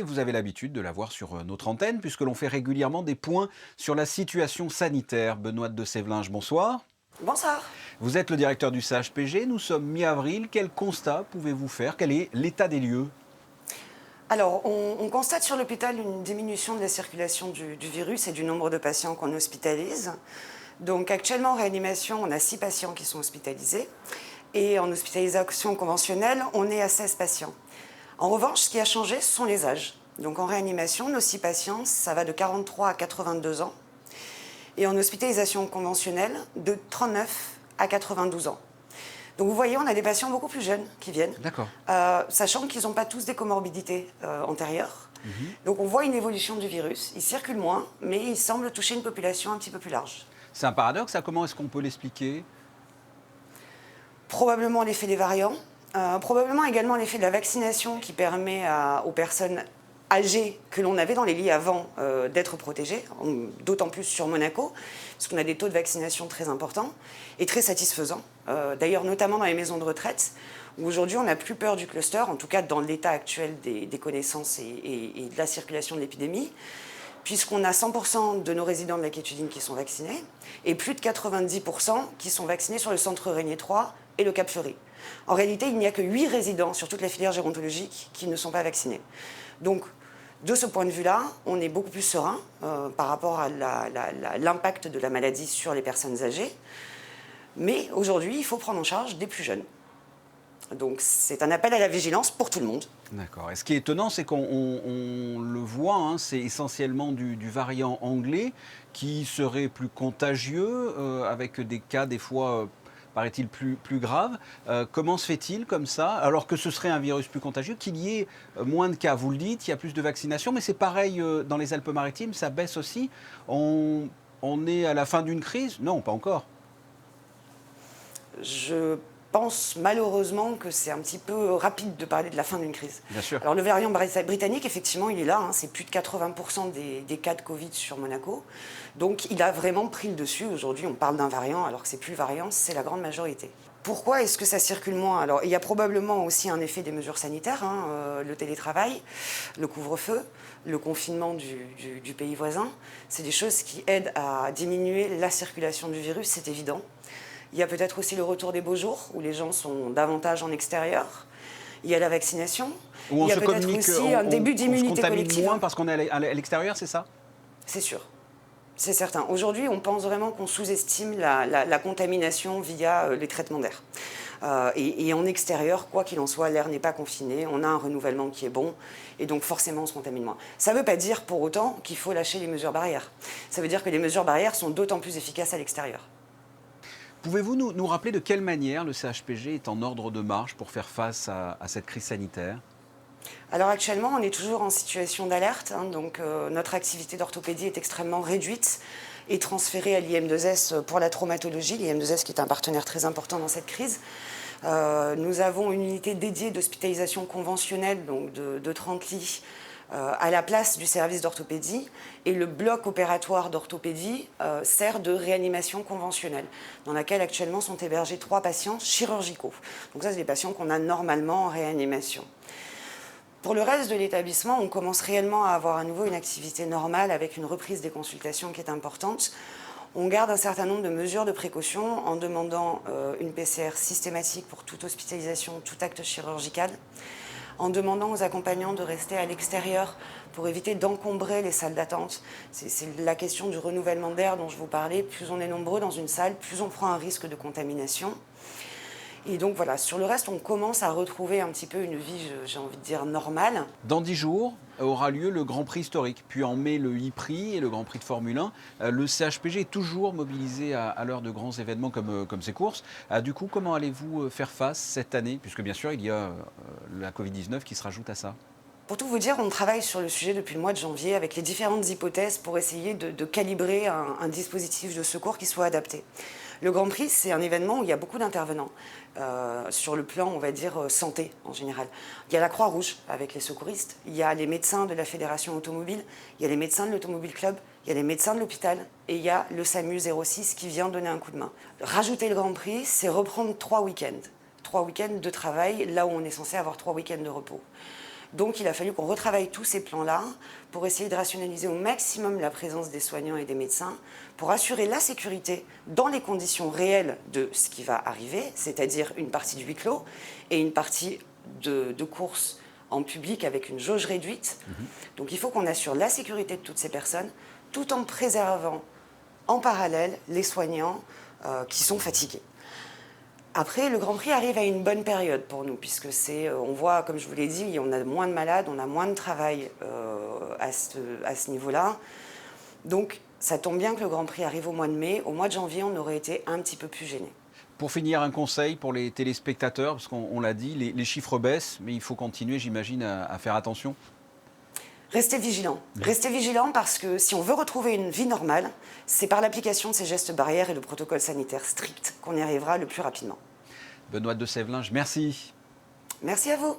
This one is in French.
Vous avez l'habitude de la voir sur notre antenne puisque l'on fait régulièrement des points sur la situation sanitaire. Benoît de Sévelinge, bonsoir. Bonsoir. Vous êtes le directeur du CHPG, nous sommes mi-avril. Quel constat pouvez-vous faire? Quel est l'état des lieux? Alors, on constate sur l'hôpital une diminution de la circulation du virus et du nombre de patients qu'on hospitalise. Donc, actuellement, en réanimation, on a 6 patients qui sont hospitalisés. Et en hospitalisation conventionnelle, on est à 16 patients. En revanche, ce qui a changé, ce sont les âges. Donc, en réanimation, nos 6 patients, ça va de 43 à 82 ans. Et en hospitalisation conventionnelle, de 39 à 92 ans. Donc vous voyez, on a des patients beaucoup plus jeunes qui viennent, D'accord. sachant qu'ils n'ont pas tous des comorbidités antérieures. Mhm. Donc on voit une évolution du virus. Il circule moins, mais il semble toucher une population un petit peu plus large. C'est un paradoxe, ça. Comment est-ce qu'on peut l'expliquer? Probablement l'effet des variants, probablement également l'effet de la vaccination qui permet aux personnes âgées que l'on avait dans les lits avant d'être protégées, d'autant plus sur Monaco, parce qu'on a des taux de vaccination très importants et très satisfaisants. D'ailleurs, notamment dans les maisons de retraite, où aujourd'hui on n'a plus peur du cluster, en tout cas dans l'état actuel des connaissances et de la circulation de l'épidémie, puisqu'on a 100% de nos résidents de la Quétudine qui sont vaccinés, et plus de 90% qui sont vaccinés sur le centre Régnier 3 et le Cap Fleury. En réalité, il n'y a que 8 résidents sur toute la filière gérontologique qui ne sont pas vaccinés. Donc, de ce point de vue-là, on est beaucoup plus serein par rapport à l'impact de la maladie sur les personnes âgées. Mais aujourd'hui, il faut prendre en charge des plus jeunes. Donc, c'est un appel à la vigilance pour tout le monde. D'accord. Et ce qui est étonnant, c'est qu'on le voit, hein, c'est essentiellement du variant anglais qui serait plus contagieux, avec des cas des fois, paraît-il, plus graves. Comment se fait-il comme ça, alors que ce serait un virus plus contagieux, qu'il y ait moins de cas? Vous le dites, il y a plus de vaccination, mais c'est pareil dans les Alpes-Maritimes, ça baisse aussi. On est à la fin d'une crise? Non, pas encore. Je pense malheureusement que c'est un petit peu rapide de parler de la fin d'une crise. Bien sûr. Alors le variant britannique, effectivement, il est là, hein, c'est plus de 80% des cas de Covid sur Monaco. Donc il a vraiment pris le dessus. Aujourd'hui, on parle d'un variant alors que c'est plus le variant, c'est la grande majorité. Pourquoi est-ce que ça circule moins? Alors, il y a probablement aussi un effet des mesures sanitaires, hein, le télétravail, le couvre-feu, le confinement du pays voisin. C'est des choses qui aident à diminuer la circulation du virus, c'est évident. Il y a peut-être aussi le retour des beaux jours, où les gens sont davantage en extérieur. Il y a la vaccination. Où on Il y a se peut-être communique, aussi un début on se d'immunité contamine collective. moins parce qu'on est à l'extérieur, c'est ça? C'est sûr. C'est certain. Aujourd'hui, on pense vraiment qu'on sous-estime la contamination via les traitements d'air. Et en extérieur, quoi qu'il en soit, l'air n'est pas confiné, on a un renouvellement qui est bon, et donc forcément on se contamine moins. Ça ne veut pas dire pour autant qu'il faut lâcher les mesures barrières. Ça veut dire que les mesures barrières sont d'autant plus efficaces à l'extérieur. Pouvez-vous nous rappeler de quelle manière le CHPG est en ordre de marche pour faire face à cette crise sanitaire? Alors actuellement, on est toujours en situation d'alerte, hein, donc notre activité d'orthopédie est extrêmement réduite et transférée à l'IM2S pour la traumatologie, l'IM2S qui est un partenaire très important dans cette crise. Nous avons une unité dédiée d'hospitalisation conventionnelle, donc de 30 lits, à la place du service d'orthopédie, et le bloc opératoire d'orthopédie sert de réanimation conventionnelle, dans laquelle actuellement sont hébergés 3 patients chirurgicaux. Donc ça, c'est des patients qu'on a normalement en réanimation. Pour le reste de l'établissement, on commence réellement à avoir à nouveau une activité normale avec une reprise des consultations qui est importante. On garde un certain nombre de mesures de précaution en demandant une PCR systématique pour toute hospitalisation, tout acte chirurgical, en demandant aux accompagnants de rester à l'extérieur pour éviter d'encombrer les salles d'attente. C'est la question du renouvellement d'air dont je vous parlais. Plus on est nombreux dans une salle, plus on prend un risque de contamination. Et donc voilà, sur le reste, on commence à retrouver un petit peu une vie, j'ai envie de dire, normale. Dans 10 jours aura lieu le Grand Prix historique, puis en mai le e-Prix et le Grand Prix de Formule 1. Le CHPG est toujours mobilisé à l'heure de grands événements comme ces courses. Du coup, comment allez-vous faire face cette année? Puisque bien sûr, il y a la Covid-19 qui se rajoute à ça. Pour tout vous dire, on travaille sur le sujet depuis le mois de janvier avec les différentes hypothèses pour essayer de calibrer un dispositif de secours qui soit adapté. Le Grand Prix, c'est un événement où il y a beaucoup d'intervenants sur le plan, on va dire, santé en général. Il y a la Croix-Rouge avec les secouristes, il y a les médecins de la Fédération automobile, il y a les médecins de l'Automobile Club, il y a les médecins de l'hôpital et il y a le SAMU 06 qui vient donner un coup de main. Rajouter le Grand Prix, c'est reprendre 3 week-ends. 3 week-ends de travail, là où on est censé avoir 3 week-ends de repos. Donc il a fallu qu'on retravaille tous ces plans-là pour essayer de rationaliser au maximum la présence des soignants et des médecins, pour assurer la sécurité dans les conditions réelles de ce qui va arriver, c'est-à-dire une partie de huis clos et une partie de course en public avec une jauge réduite. Donc il faut qu'on assure la sécurité de toutes ces personnes, tout en préservant en parallèle les soignants qui sont fatigués. Après, le Grand Prix arrive à une bonne période pour nous, puisque on voit, comme je vous l'ai dit, on a moins de malades, on a moins de travail à ce niveau-là. Donc, ça tombe bien que le Grand Prix arrive au mois de mai. Au mois de janvier, on aurait été un petit peu plus gênés. Pour finir, un conseil pour les téléspectateurs, parce qu'on l'a dit, les chiffres baissent, mais il faut continuer, j'imagine, à faire attention. Restez vigilants. Restez vigilants parce que si on veut retrouver une vie normale, c'est par l'application de ces gestes barrières et de protocoles sanitaires stricts qu'on y arrivera le plus rapidement. Benoît de Sévelinges, merci. Merci à vous.